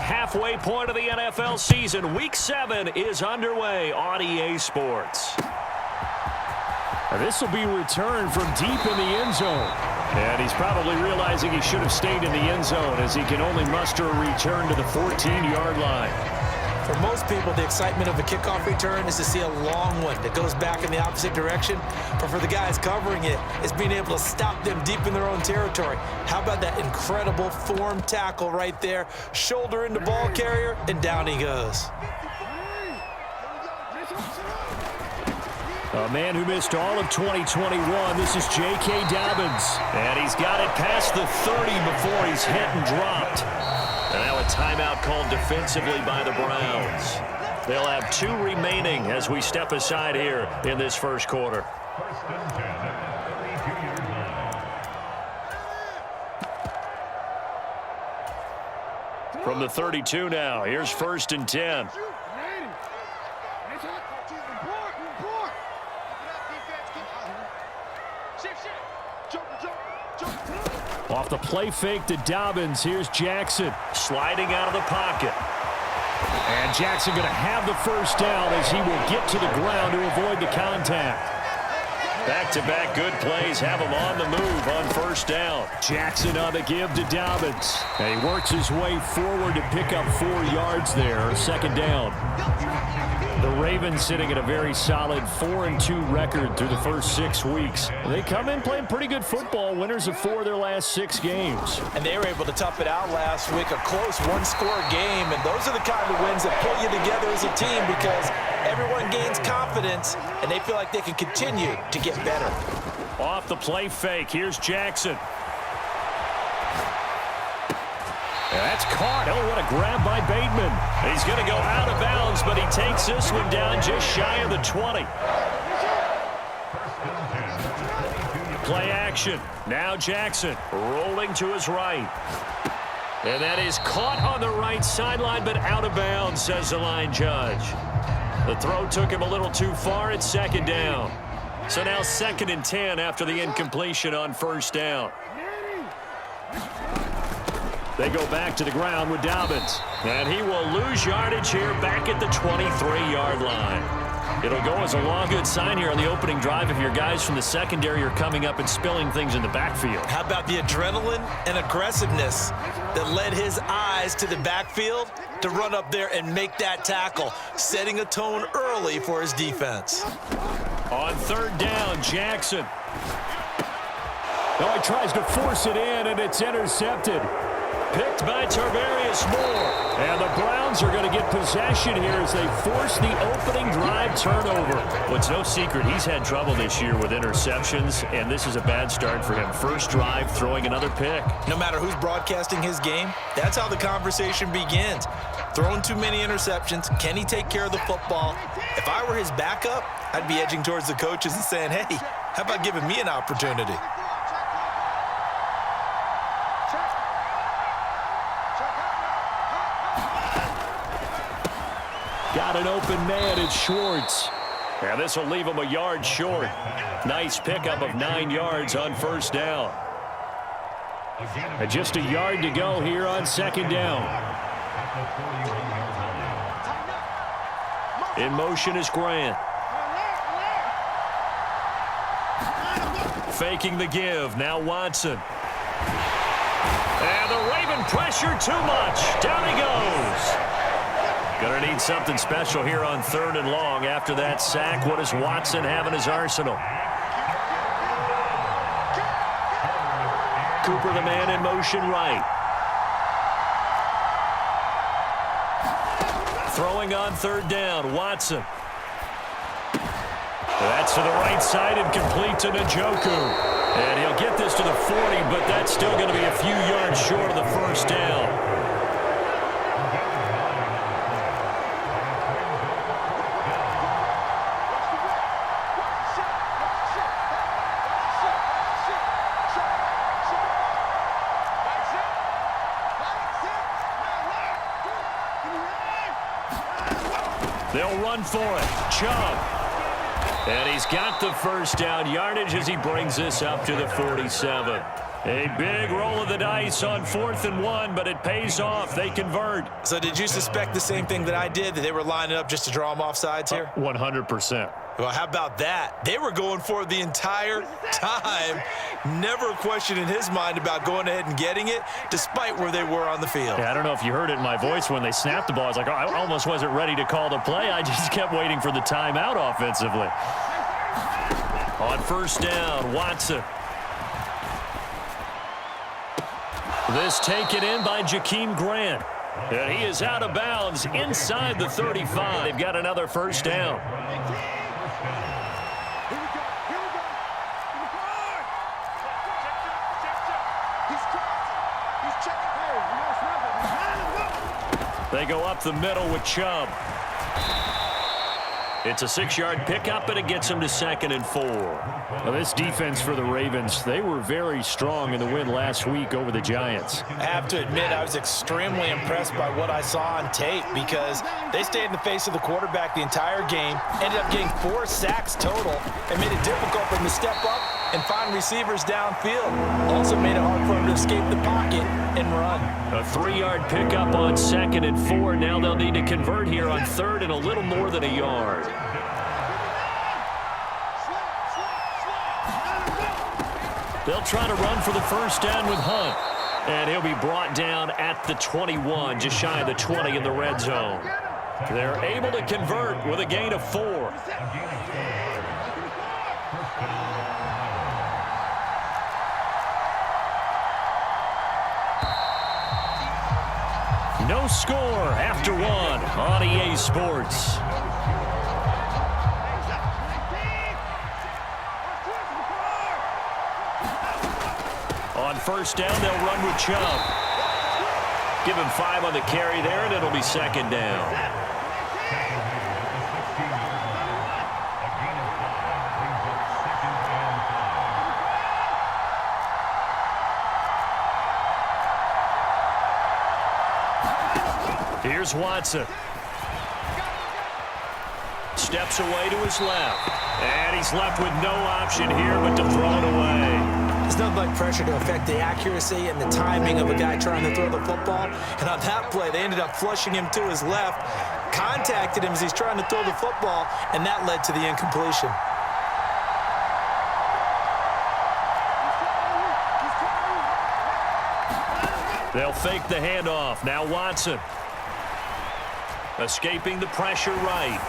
halfway point of the NFL season. Week 7 is underway on EA Sports. This will be returned from deep in the end zone. And he's probably realizing he should have stayed in the end zone as he can only muster a return to the 14-yard line. For most people, the excitement of a kickoff return is to see a long one that goes back in the opposite direction. But for the guys covering it, it's being able to stop them deep in their own territory. How about that incredible form tackle right there? Shoulder into ball carrier, and down he goes. A man who missed all of 2021, this is J.K. Dobbins. And he's got it past the 30 before he's hit and dropped. And now a timeout called defensively by the Browns. They'll have 2 remaining as we step aside here in this first quarter. From the 32 now, here's 1st and 10. Off the play fake to Dobbins, here's Jackson. Sliding out of the pocket. And Jackson going to have the first down as he will get to the ground to avoid the contact. Back-to-back good plays have him on the move on 1st down. Jackson on the give to Dobbins. And he works his way forward to pick up 4 yards there, 2nd down. The Ravens sitting at a very solid 4-2 record through the first 6 weeks. They come in playing pretty good football, winners of 4 of their last 6 games. And they were able to tough it out last week, a close one-score game. And those are the kind of wins that pull you together as a team because everyone gains confidence and they feel like they can continue to get better. Off the play fake, here's Jackson. That's caught. Oh, what a grab by Bateman. He's going to go out of bounds, but he takes this one down just shy of the 20. Play action. Now Jackson rolling to his right. And that is caught on the right sideline, but out of bounds, says the line judge. The throw took him a little too far at 2nd down. So now 2nd and 10 after the incompletion on 1st down. They go back to the ground with Dobbins. And he will lose yardage here back at the 23-yard line. It'll go as a long good sign here on the opening drive if your guys from the secondary are coming up and spilling things in the backfield. How about the adrenaline and aggressiveness that led his eyes to the backfield to run up there and make that tackle, setting a tone early for his defense. On 3rd down, Jackson. Oh, he tries to force it in, and it's intercepted. Picked by Tarvarius Moore. And the Browns are going to get possession here as they force the opening drive turnover. Well, it's no secret he's had trouble this year with interceptions, and this is a bad start for him. First drive, throwing another pick. No matter who's broadcasting his game, that's how the conversation begins. Throwing too many interceptions, can he take care of the football? If I were his backup, I'd be edging towards the coaches and saying, hey, how about giving me an opportunity? Got an open man, it's Schwartz. And this will leave him a yard short. Nice pickup of 9 yards on 1st down. And just a yard to go here on 2nd down. In motion is Grant. Faking the give, now Watson. And the Raven pressure too much. Down he goes. Gonna need something special here on 3rd and long after that sack. What does Watson have in his arsenal? Cooper, the man in motion right. Throwing on 3rd down, Watson. That's to the right side and complete to Njoku. And he'll get this to the 40, but that's still going to be a few yards short of the 1st down. They'll run for it. Chubb. And he's got the 1st down yardage as he brings this up to the 47. A big roll of the dice on 4th and 1, but it pays off. They convert. So did you suspect the same thing that I did, that they were lining up just to draw them off sides here? 100%. Well, how about that? They were going for it the entire time. Never a question in his mind about going ahead and getting it, despite where they were on the field. Yeah, I don't know if you heard it in my voice when they snapped the ball. I was like, oh, I almost wasn't ready to call the play. I just kept waiting for the timeout offensively. On 1st down, Watson. This taken in by Jakeem Grant. And he is out of bounds inside the 35. They've got another 1st down. They go up the middle with Chubb. It's a 6-yard pickup, and it gets them to 2nd and 4. Now, this defense for the Ravens, they were very strong in the win last week over the Giants. I have to admit, I was extremely impressed by what I saw on tape because they stayed in the face of the quarterback the entire game, ended up getting 4 sacks total, and made it difficult for them to step up and find receivers downfield. Also made it hard for them to escape the pocket and run. A 3-yard pickup on 2nd and 4. Now they'll need to convert here on 3rd and a little more than a yard. They'll try to run for the 1st down with Hunt. And he'll be brought down at the 21, just shy of the 20 in the red zone. They're able to convert with a gain of 4. No score after 1 on EA Sports. On 1st down, they'll run with Chubb. Give him 5 on the carry there, and it'll be 2nd down. Here's Watson. Steps away to his left. And he's left with no option here but to throw it away. There's nothing like pressure to affect the accuracy and the timing of a guy trying to throw the football. And on that play, they ended up flushing him to his left, contacted him as he's trying to throw the football, and that led to the incompletion. They'll fake the handoff. Now Watson. Escaping the pressure right.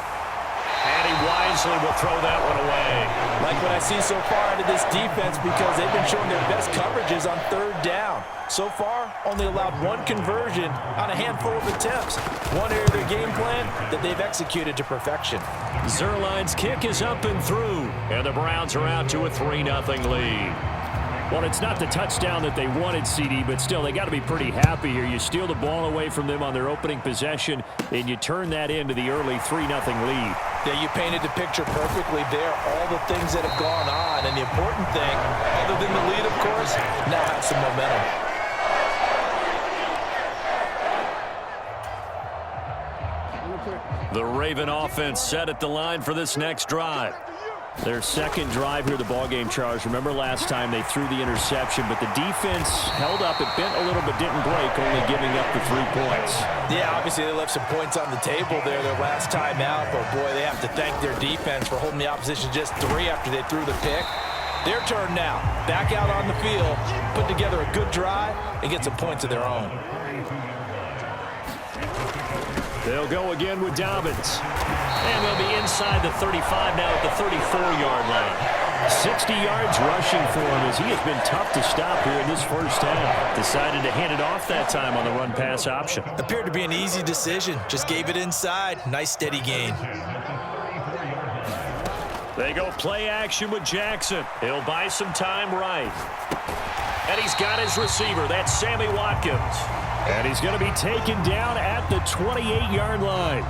And he wisely will throw that one away. Like what I see so far out of this defense because they've been showing their best coverages on 3rd down. So far, only allowed 1 conversion on a handful of attempts. One area of their game plan that they've executed to perfection. Zerline's kick is up and through. And the Browns are out to a 3-0 lead. Well, it's not the touchdown that they wanted, CD, but still, they got to be pretty happy here. You steal the ball away from them on their opening possession, and you turn that into the early 3-0 lead. Yeah, you painted the picture perfectly there, all the things that have gone on. And the important thing, other than the lead, of course, now have some momentum. The Raven offense set at the line for this next drive. Their 2nd drive here, the ballgame, Charles. Remember last time they threw the interception, but the defense held up. It bent a little but didn't break, only giving up the 3 points. Yeah, obviously they left some points on the table there their last time out, but boy, they have to thank their defense for holding the opposition just 3 after they threw the pick. Their turn now. Back out on the field, put together a good drive, and get some points of their own. They'll go again with Dobbins. And they'll be inside the 35 now at the 34-yard line. 60 yards rushing for him as he has been tough to stop here in this 1st half. Decided to hand it off that time on the run-pass option. Appeared to be an easy decision. Just gave it inside. Nice steady gain. They go play action with Jackson. He'll buy some time right. And he's got his receiver. That's Sammy Watkins. And he's going to be taken down at the 28-yard line.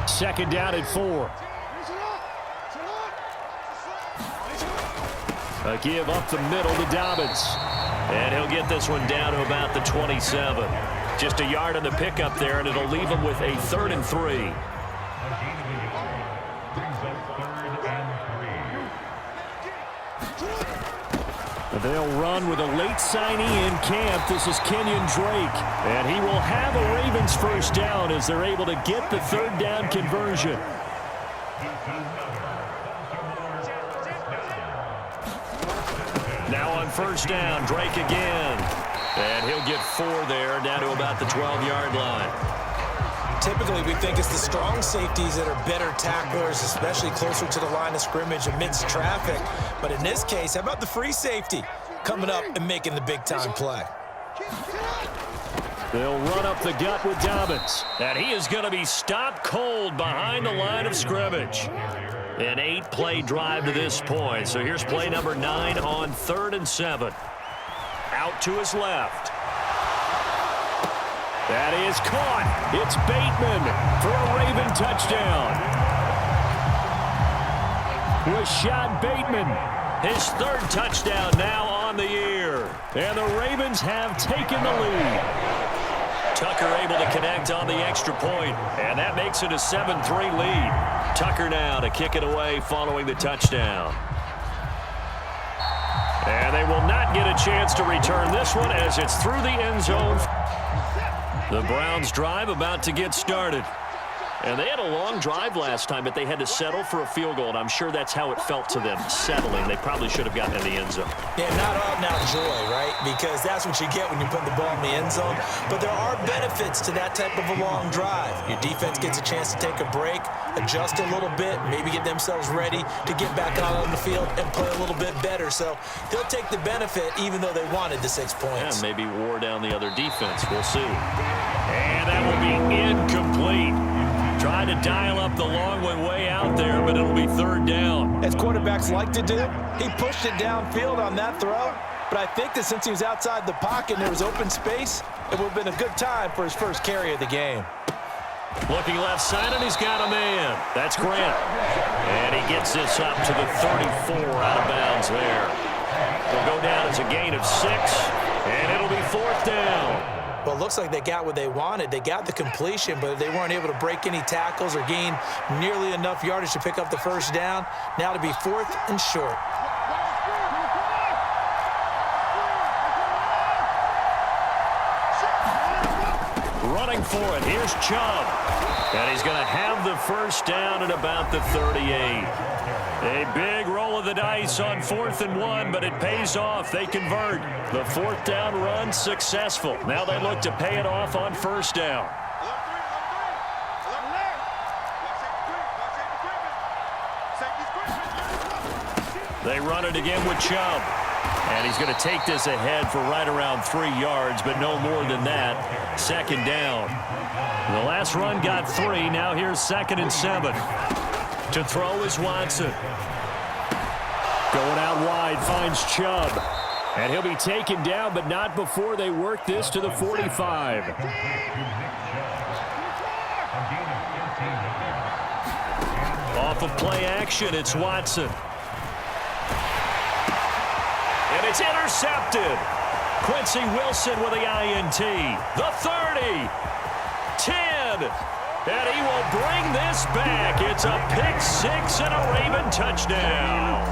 2nd down at 4. A give up the middle to Dobbins. And he'll get this one down to about the 27. Just a yard on the pickup there, and it'll leave him with a 3rd and 3. They'll run with a late signee in camp. This is Kenyon Drake. And he will have a Ravens first down as they're able to get the third down conversion. Now on first down, Drake again. And he'll get 4 there, down to about the 12-yard line. Typically, we think it's the strong safeties that are better tacklers, especially closer to the line of scrimmage amidst traffic. But in this case, how about the free safety coming up and making the big-time play? They'll run up the gut with Dobbins. And he is going to be stopped cold behind the line of scrimmage. An 8-play drive to this point. So here's play number 9 on 3rd and 7. Out to his left. That is caught. It's Bateman for a Raven touchdown. Rashad Bateman, his 3rd touchdown now on the year. And the Ravens have taken the lead. Tucker able to connect on the extra point, and that makes it a 7-3 lead. Tucker now to kick it away following the touchdown. And they will not get a chance to return this one as it's through the end zone. The Browns drive about to get started. And they had a long drive last time, but they had to settle for a field goal, and I'm sure that's how it felt to them, settling. They probably should have gotten in the end zone. Yeah, not all now joy, right? Because that's what you get when you put the ball in the end zone. But there are benefits to that type of a long drive. Your defense gets a chance to take a break, adjust a little bit, maybe get themselves ready to get back out on the field and play a little bit better. So they'll take the benefit even though they wanted the 6 points. Yeah, maybe wore down the other defense. We'll see. And that will be incomplete. Tried to dial up the long one way out there, but it'll be 3rd down. As quarterbacks like to do, he pushed it downfield on that throw. But I think that since he was outside the pocket and there was open space, it would have been a good time for his first carry of the game. Looking left side, and he's got a man. That's Grant. And he gets this up to the 34 out of bounds there. It'll go down as a gain of 6, and it'll be 4th down. Well, it looks like they got what they wanted. They got the completion, but they weren't able to break any tackles or gain nearly enough yardage to pick up the first down. Now to be 4th and short. Running for it. Here's Chubb. And he's going to have the first down at about the 38. A big roll of the dice on 4th and 1, but it pays off. They convert. The 4th down run successful. Now they look to pay it off on 1st down. They run it again with Chubb. And he's going to take this ahead for right around 3 yards, but no more than that. 2nd down. The last run got 3. Now here's 2nd and 7. To throw is Watson. Going out wide, finds Chubb. And he'll be taken down, but not before they work this to the 45. Off of play action, it's Watson. And it's intercepted. Quincy Wilson with the INT. The 30. 10. And he will bring this back. It's a pick 6 and a Raven touchdown.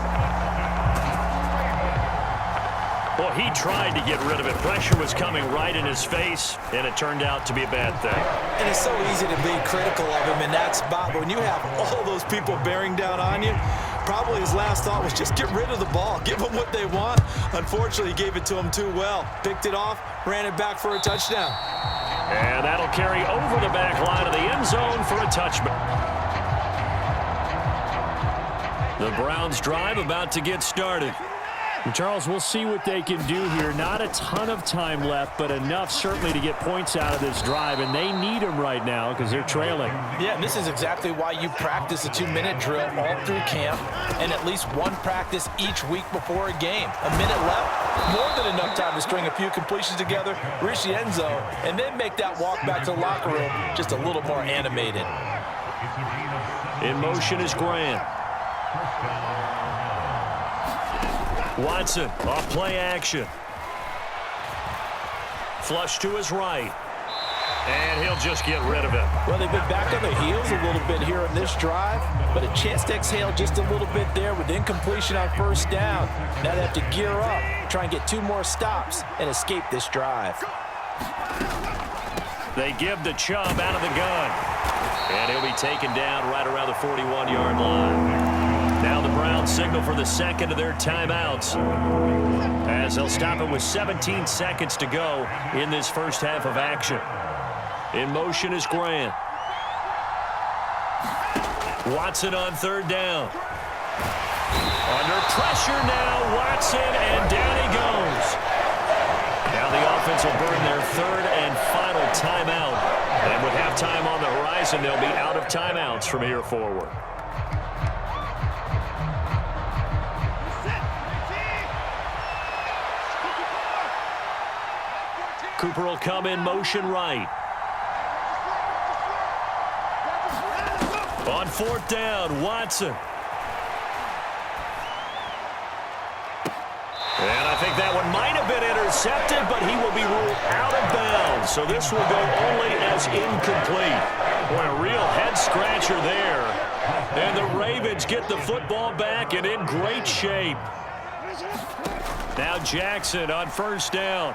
Well, he tried to get rid of it. Pressure was coming right in his face, and it turned out to be a bad thing. And it's so easy to be critical of him in that spot, but when you have all those people bearing down on you, probably his last thought was just get rid of the ball, give them what they want. Unfortunately, he gave it to them too well. Picked it off, ran it back for a touchdown. And that'll carry over the back line of the end zone for a touchback. The Browns drive about to get started. And Charles, we'll see what they can do here. Not a ton of time left, but enough certainly to get points out of this drive, and they need them right now because they're trailing. Yeah, and this is exactly why you practice a 2-minute drill all through camp and at least one practice each week before a game. A minute left, more than enough time to string a few completions together, reach the end zone, and then make that walk back to the locker room just a little more animated. In motion is Grant. Watson off play action. Flush to his right. And he'll just get rid of it. Well, they've been back on their heels a little bit here on this drive, but a chance to exhale just a little bit there with incompletion on first down. Now they have to gear up, try and get 2 more stops, and escape this drive. They give the Chubb out of the gun. And he'll be taken down right around the 41-yard line. Now the Browns signal for the second of their timeouts, as they'll stop it with 17 seconds to go in this first half of action. In motion is Grant. Watson on third down. Under pressure now, Watson, and down he goes. Now the offense will burn their third and final timeout. And with halftime on the horizon, they'll be out of timeouts from here forward. Cooper will come in motion right. On fourth down, Watson. And I think that one might have been intercepted, but he will be ruled out of bounds. So this will go only as incomplete. Boy, a real head-scratcher there. And the Ravens get the football back and in great shape. Now Jackson on first down.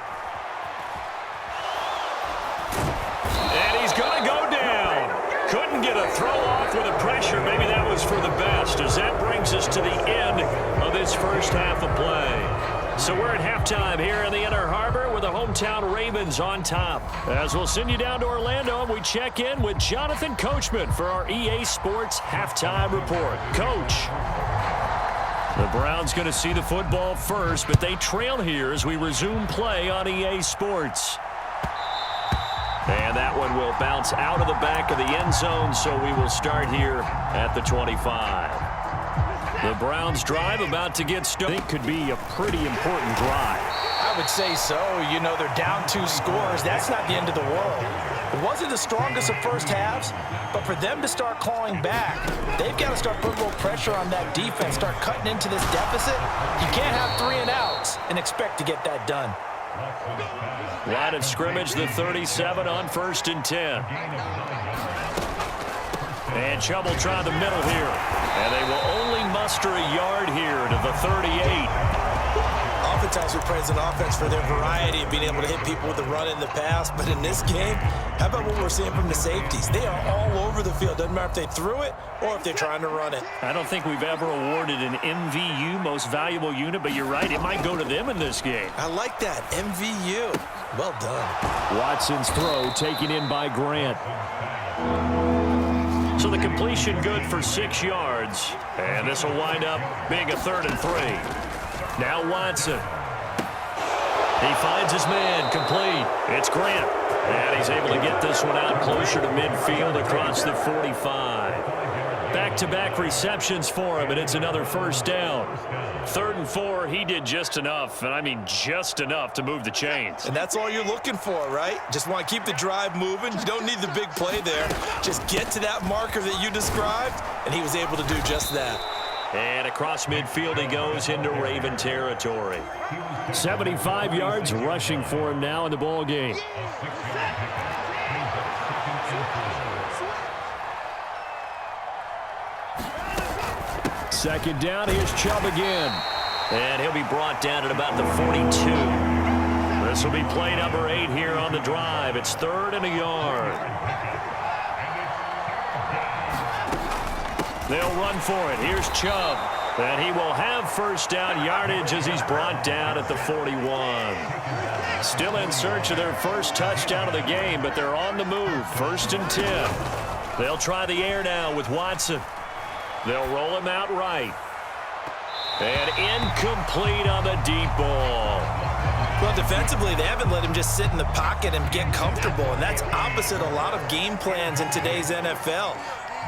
And he's going to go down. Couldn't get a throw off with the pressure. Maybe that was for the best, as that brings us to the end of this first half of play. So we're at halftime here in the Inner Harbor with the hometown Ravens on top. As we'll send you down to Orlando, and we check in with Jonathan Coachman for our EA Sports Halftime Report. Coach. The Browns going to see the football first, but they trail here as we resume play on EA Sports. And that one will bounce out of the back of the end zone, so we will start here at the 25. The Browns drive about to get started. It could be a pretty important drive. I would say so. You know, they're down 2 scores. That's not the end of the world. It wasn't the strongest of first halves, but for them to start clawing back, they've got to start putting a little pressure on that defense, start cutting into this deficit. You can't have 3 and outs and expect to get that done. Line of scrimmage, the 37 on first and 10. And Chubb will try the middle here. And they will only muster a yard here to the 38. Oftentimes we praise an offense for their variety of being able to hit people with the run and the pass. But in this game, how about what we're seeing from the safeties? They are all over the field. Doesn't matter if they threw it or if they're trying to run it. I don't think we've ever awarded an MVU, most valuable unit, but you're right, it might go to them in this game. I like that. MVU. Well done. Watson's throw taken in by Grant. So the completion good for 6 yards. And this will wind up being a 3rd and 3. Now Watson. He finds his man, complete. It's Grant. And he's able to get this one out closer to midfield across the 45. Back-to-back receptions for him, and it's another first down. 3rd and 4, he did just enough, and I mean just enough to move the chains. And that's all you're looking for, right? Just want to keep the drive moving. You don't need the big play there. Just get to that marker that you described, and he was able to do just that. And across midfield he goes into Raven territory. 75 yards rushing for him now in the ball game. Second down, here's Chubb again. And he'll be brought down at about the 42. This will be play number 8 here on the drive. It's 3rd and a yard. They'll run for it. Here's Chubb. And he will have first down yardage as he's brought down at the 41. Still in search of their first touchdown of the game, but they're on the move. 1st and 10. They'll try the air now with Watson. They'll roll him out right. And incomplete on the deep ball. Well, defensively, they haven't let him just sit in the pocket and get comfortable, and that's opposite a lot of game plans in today's NFL.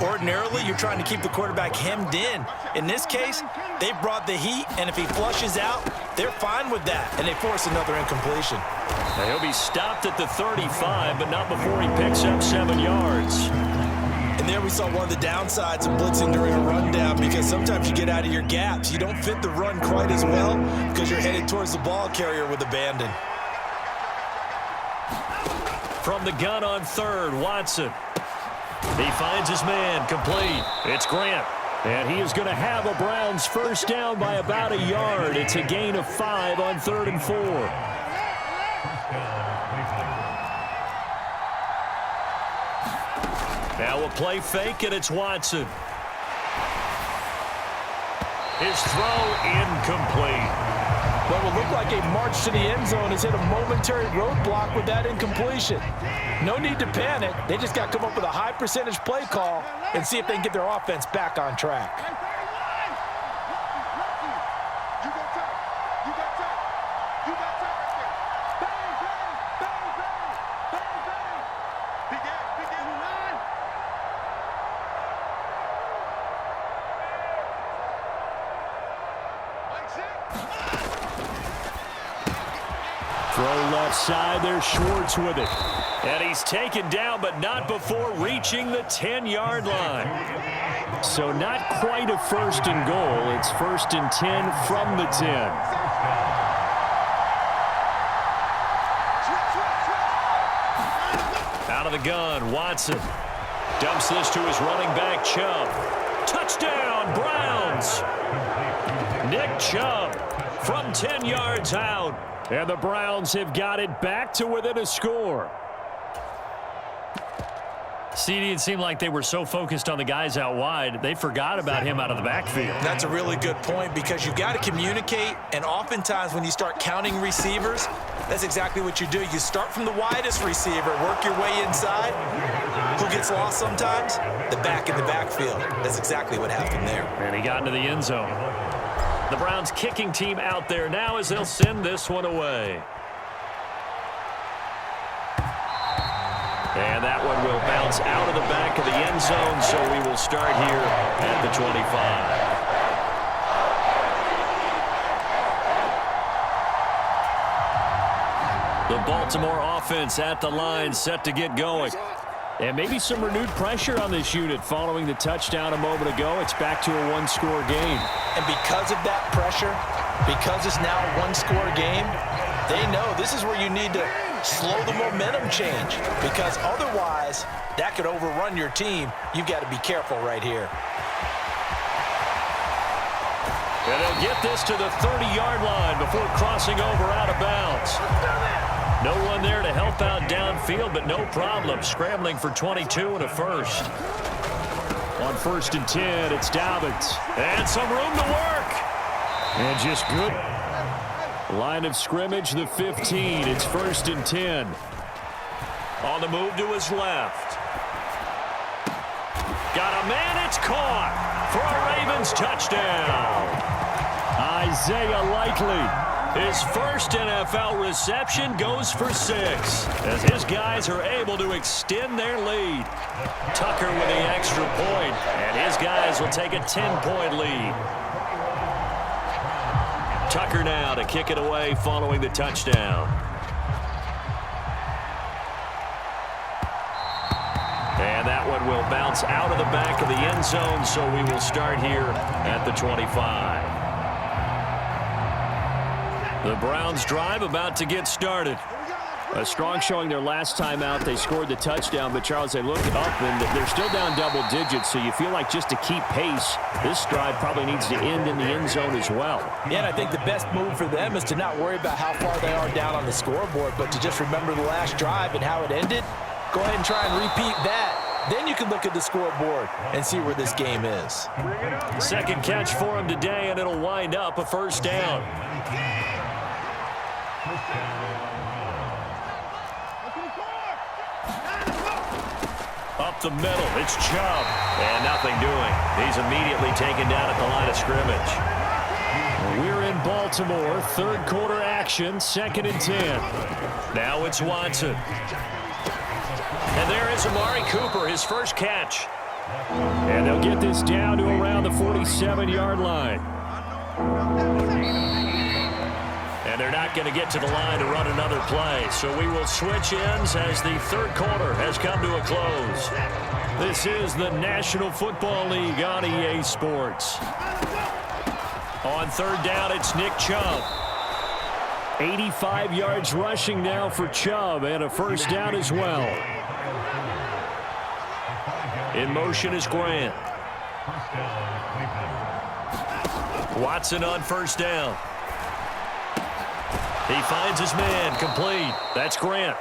Ordinarily, you're trying to keep the quarterback hemmed in. In this case, they brought the heat, and if he flushes out, they're fine with that, and they force another incompletion. Now he'll be stopped at the 35, but not before he picks up 7 yards. And there we saw one of the downsides of blitzing during a rundown, because sometimes you get out of your gaps. You don't fit the run quite as well because you're headed towards the ball carrier with abandon. From the gun on third, Watson. He finds his man, complete. It's Grant. And he is going to have a Browns first down by about a yard. It's a gain of 5 on 3rd and 4. Now a play fake, and it's Watson. His throw incomplete. What will look like a march to the end zone has hit a momentary roadblock with that incompletion. No need to panic. They just got to come up with a high percentage play call and see if they can get their offense back on track. Throw left side, there's Schwartz with it. And he's taken down, but not before reaching the 10-yard line. So not quite a first and goal. It's 1st and 10 from the 10. Out of the gun, Watson. Dumps this to his running back, Chubb. Touchdown, Browns! Nick Chubb from 10 yards out. And the Browns have got it back to within a score. CD, it seemed like they were so focused on the guys out wide, they forgot about him out of the backfield. That's a really good point because you got to communicate, and oftentimes when you start counting receivers, that's exactly what you do. You start from the widest receiver, work your way inside. Who gets lost sometimes? The back in the backfield. That's exactly what happened there. And he got into the end zone. The Browns kicking team out there now as they'll send this one away. And that one will bounce out of the back of the end zone, so we will start here at the 25. The Baltimore offense at the line, set to get going. And maybe some renewed pressure on this unit following the touchdown a moment ago. It's back to a one-score game. And because of that pressure, because it's now a one-score game, they know this is where you need to slow the momentum change because otherwise that could overrun your team. You've got to be careful right here. And they'll get this to the 30-yard line before crossing over out of bounds. No one there to help out downfield, but no problem. Scrambling for 22 and a first. On 1st and 10, it's Dobbins. And some room to work. And just good. Line of scrimmage, the 15. It's 1st and 10. On the move to his left. Got a man, it's caught for a Ravens touchdown. Isaiah Likely. His first NFL reception goes for 6 as his guys are able to extend their lead. Tucker with the extra point, and his guys will take a 10-point lead. Tucker now to kick it away following the touchdown. And that one will bounce out of the back of the end zone, so we will start here at the 25. The Browns drive about to get started. A strong showing their last time out. They scored the touchdown, but Charles, they look up and they're still down double digits, so you feel like just to keep pace, this drive probably needs to end in the end zone as well. Yeah, and I think the best move for them is to not worry about how far they are down on the scoreboard, but to just remember the last drive and how it ended. Go ahead and try and repeat that. Then you can look at the scoreboard and see where this game is. Second catch for him today, and it'll wind up a first down. Up the middle, it's Chubb. And nothing doing. He's immediately taken down at the line of scrimmage. We're in Baltimore, third quarter action, 2nd and 10. Now it's Watson. And there is Amari Cooper, his first catch. And they'll get this down to around the 47-yard line. And they're not going to get to the line to run another play. So we will switch ends as the third quarter has come to a close. This is the National Football League on EA Sports. On third down, it's Nick Chubb. 85 yards rushing now for Chubb, and a first down as well. In motion is Grant. Watson on first down. He finds his man, complete. That's Grant.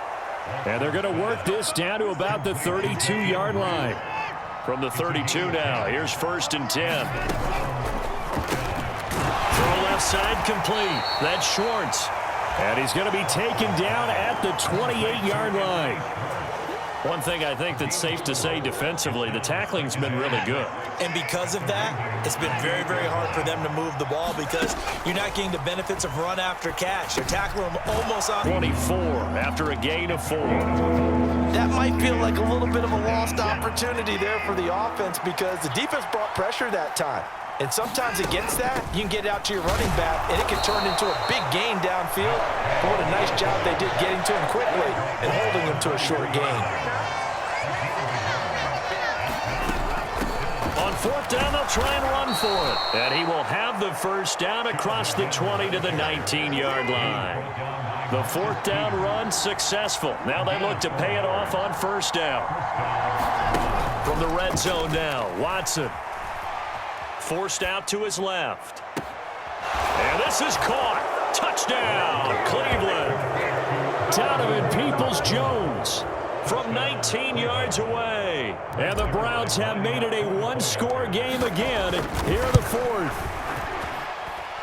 And they're going to work this down to about the 32-yard line. From the 32 now, here's 1st and 10. Throw left side, complete. That's Schwartz. And he's going to be taken down at the 28-yard line. One thing I think that's safe to say defensively, the tackling's been really good. And because of that, it's been very, very hard for them to move the ball because you're not getting the benefits of run after catch. They're tackling them almost on 24 after a gain of 4. That might feel like a little bit of a lost opportunity there for the offense because the defense brought pressure that time. And sometimes against that, you can get out to your running back, and it can turn into a big gain downfield. But what a nice job they did getting to him quickly and holding him to a short gain. On 4th down, they'll try and run for it. And he will have the first down across the 20 to the 19-yard line. The 4th down run successful. Now they look to pay it off on 1st down. From the red zone now, Watson. Forced out to his left. And this is caught. Touchdown, Cleveland. Donovan Peoples-Jones from 19 yards away. And the Browns have made it a one-score game again here in the 4th.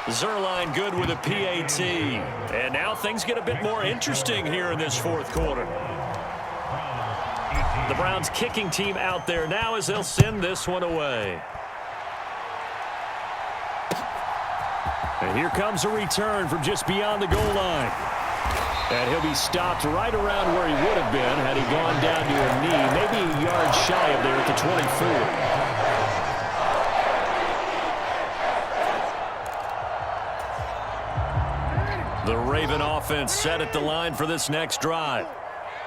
Zerline good with a PAT. And now things get a bit more interesting here in this 4th quarter. The Browns kicking team out there now as they'll send this one away. And here comes a return from just beyond the goal line. And he'll be stopped right around where he would have been had he gone down to a knee, maybe a yard shy of there at the 24. The Raven offense set at the line for this next drive.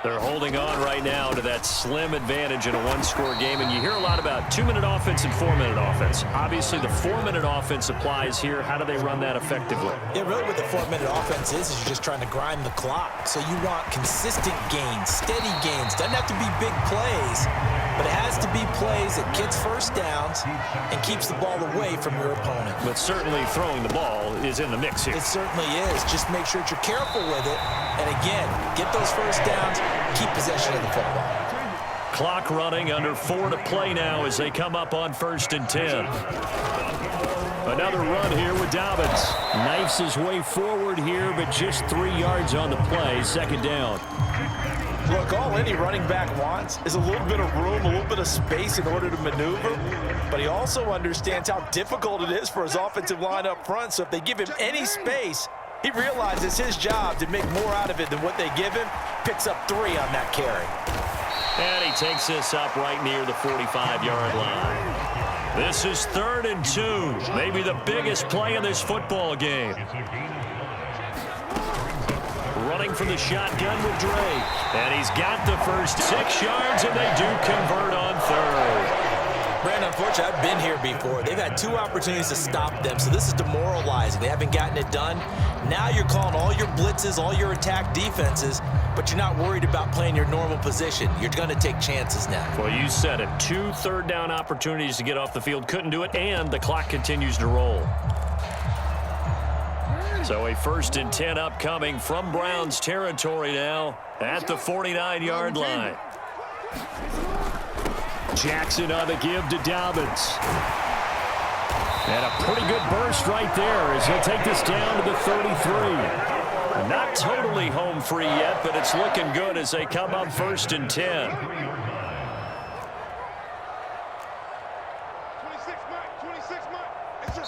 They're holding on right now to that slim advantage in a one-score game. And you hear a lot about 2-minute offense and 4-minute offense. Obviously, the 4-minute offense applies here. How do they run that effectively? Yeah, really what the 4-minute offense is you're just trying to grind the clock. So you want consistent gains, steady gains. Doesn't have to be big plays, but it has to be plays that gets first downs and keeps the ball away from your opponent. But certainly throwing the ball is in the mix here. It certainly is. Just make sure that you're careful with it. And again, get those first downs, keep possession of the football. Clock running, under 4 to play now as they come up on 1st and 10. Another run here with Dobbins. Knifes his way forward here, but just 3 yards on the play. 2nd down. Look, all any running back wants is a little bit of room, a little bit of space in order to maneuver. But he also understands how difficult it is for his offensive line up front. So if they give him any space, he realizes his job to make more out of it than what they give him. Picks up 3 on that carry. And he takes this up right near the 45-yard line. This is 3rd and 2. Maybe the biggest play in this football game. Running from the shotgun with Drake. And he's got the first 6 yards, and they do convert on 3rd. Brandon, unfortunately, I've been here before. They've had 2 opportunities to stop them, so this is demoralizing. They haven't gotten it done. Now you're calling all your blitzes, all your attack defenses, but you're not worried about playing your normal position. You're going to take chances now. Well, you said it. 2 third-down opportunities to get off the field. Couldn't do it, and the clock continues to roll. So a 1st and 10 upcoming from Browns territory now at the 49-yard line. Jackson on the give to Dobbins. And a pretty good burst right there as he'll take this down to the 33. Not totally home free yet, but it's looking good as they come up 1st and 10.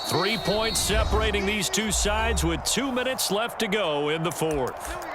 Three points separating these two sides with 2 minutes left to go in the 4th.